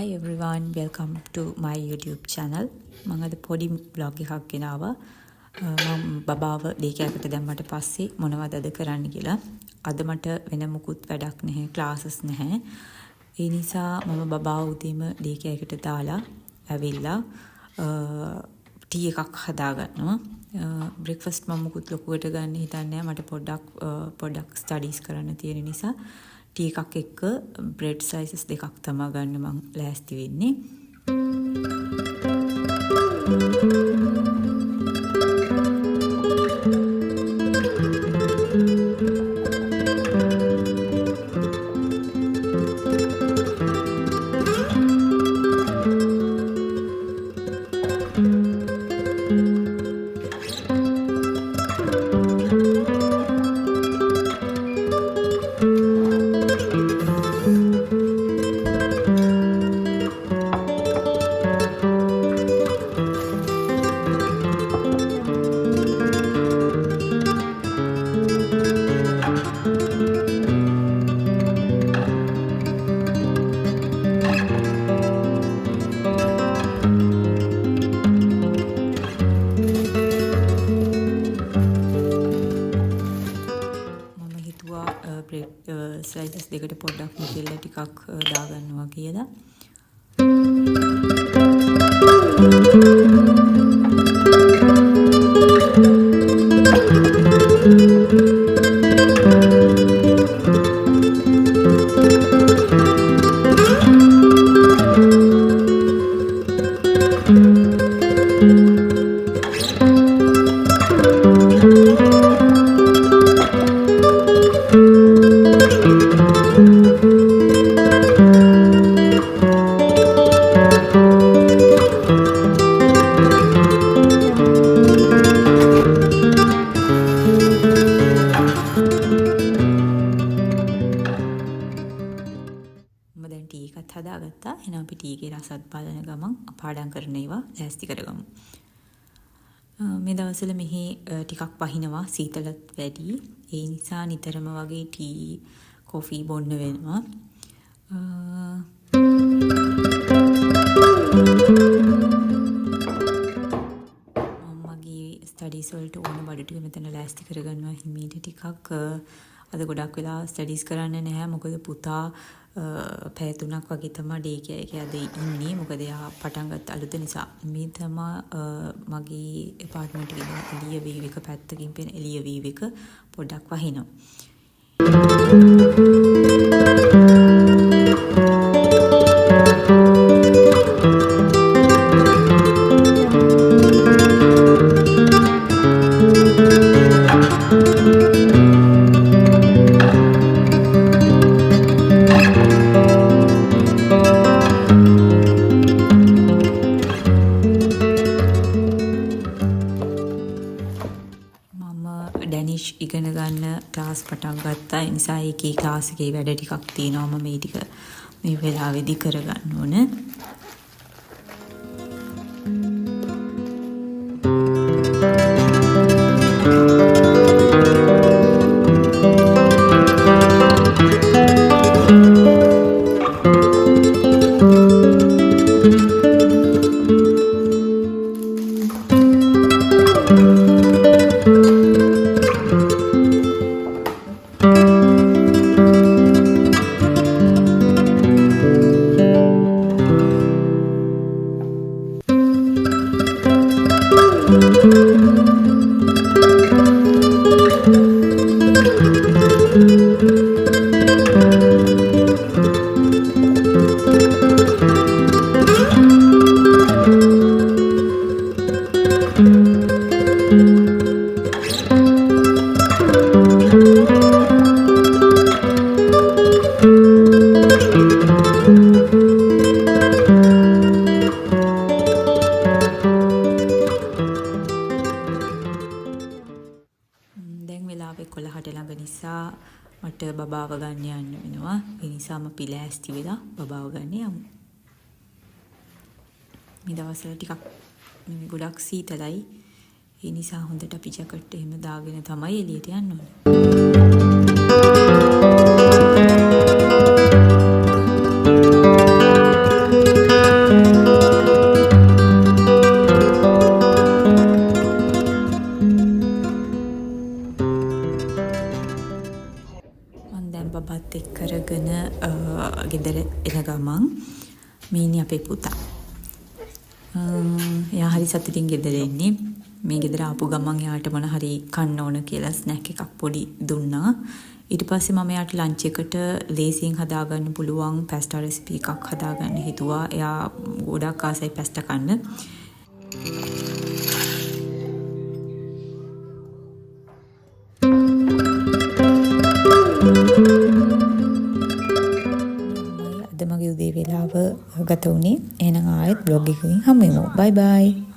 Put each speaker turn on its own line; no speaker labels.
Hi everyone, welcome to my YouTube channel. මම අද පොඩි vlog එකක් ගෙනාවා. මම බබාව ඩේකෑකට දැම්මට පස්සේ මොනවද අද කරන්න කියලා. අද මට වෙන මුකුත් වැඩක් නැහැ, ක්ලාසස් නැහැ. ඒ නිසා මම බබාව උදේම ඩේකෑකට දාලා ඇවිල්ලා ටී එකක් හදාගන්නවා. බ්‍රෙක්ෆාස්ට් මම මුකුත් ලොකුවට ගන්න හිතන්නේ නැහැ. මට පොඩ්ඩක් ස්ටඩීස් කරන්න තියෙන නිසා ටී එකක් එක්ක බ්‍රෙඩ් ස්ලයිසස් දෙකක් තමයි ගන්න මම ලෑස්ති වෙන්නේ. ස්ලයිසස් දෙකට පොඩ්ඩක් මිදෙල්ල ටිකක් දාගන්නවා කියලා. හදාගත්තා. එහෙනම් අපි ටී එකේ රසත් බලන ගමන් පාඩම් කරන ඒවා ලෑස්ති කරගමු. මේ දවස්වල මෙහි ටිකක් පහිනවා, සීතලත් වැඩි. ඒ නිසා නිතරම වගේ ටී, කොෆි බොන්න වෙනවා. මගේ ස්ටඩීස් වලට ඕන බඩු ටික මෙතන ලෑස්ති කරගන්නවා හිමීට ටිකක්. අද ගොඩක් වෙලා ස්ටඩීස් කරන්න නැහැ. මොකද පුතා පැය 3ක් වගේ තමයි ඩේ එකේ අද ඉන්නේ. මොකද එයා පටන් ගත්ත අලුත නිසා. මේ තමයි මගේ ඇපාර්ට්මන්ට් එකේ එළිය වීව් එක පැත්තකින් පේන එළිය වීව් එක පොඩ්ඩක් වහිනවා. ඩැනිෂ් ඉගෙන ගන්න ක්ලාස් පටන් ගත්තා. ඒ නිසා ඒකේ ක්ලාස් එකේ වැඩ ටිකක් තියෙනවා. මම මේ ටික මේ වෙලාවේදී කරගන්න ඕන. වෙලාව 11ට ළඟ නිසා මට බබාව ගන්න යන්න වෙනවා. ඒ නිසාම අපි ලෑස්ති වෙලා බබාව ගන්න යමු. මේ දවස්වල ටිකක් ගොඩක් සීතලයි. ඒ නිසා හොඳට අපි ජැකට් එහෙම දාගෙන තමයි එළියට යන්න ඕනේ. මේ අපේ පුතා. එයා හරි සතුටින් ගෙදර එන්නේ. මේ ගෙදර ආපු ගමන් එයාට මොන හරි කන්න ඕන කියලා ස්නැක් එකක් පොඩි දුන්නා. ඊට පස්සේ මම එයාට ලන්ච් එකට ලේසියෙන් හදාගන්න පුළුවන් පැස්ටා රෙසිපි එකක් හදාගන්න හිතුවා. එයා ගොඩක් ආසයි පැස්ටා කන්න. අද මගේ උදේ වේලාව ගත වුණේ. එහෙනම් ආයෙත් බ්ලොග් එකකින් හමු වෙමු. බයි බයි.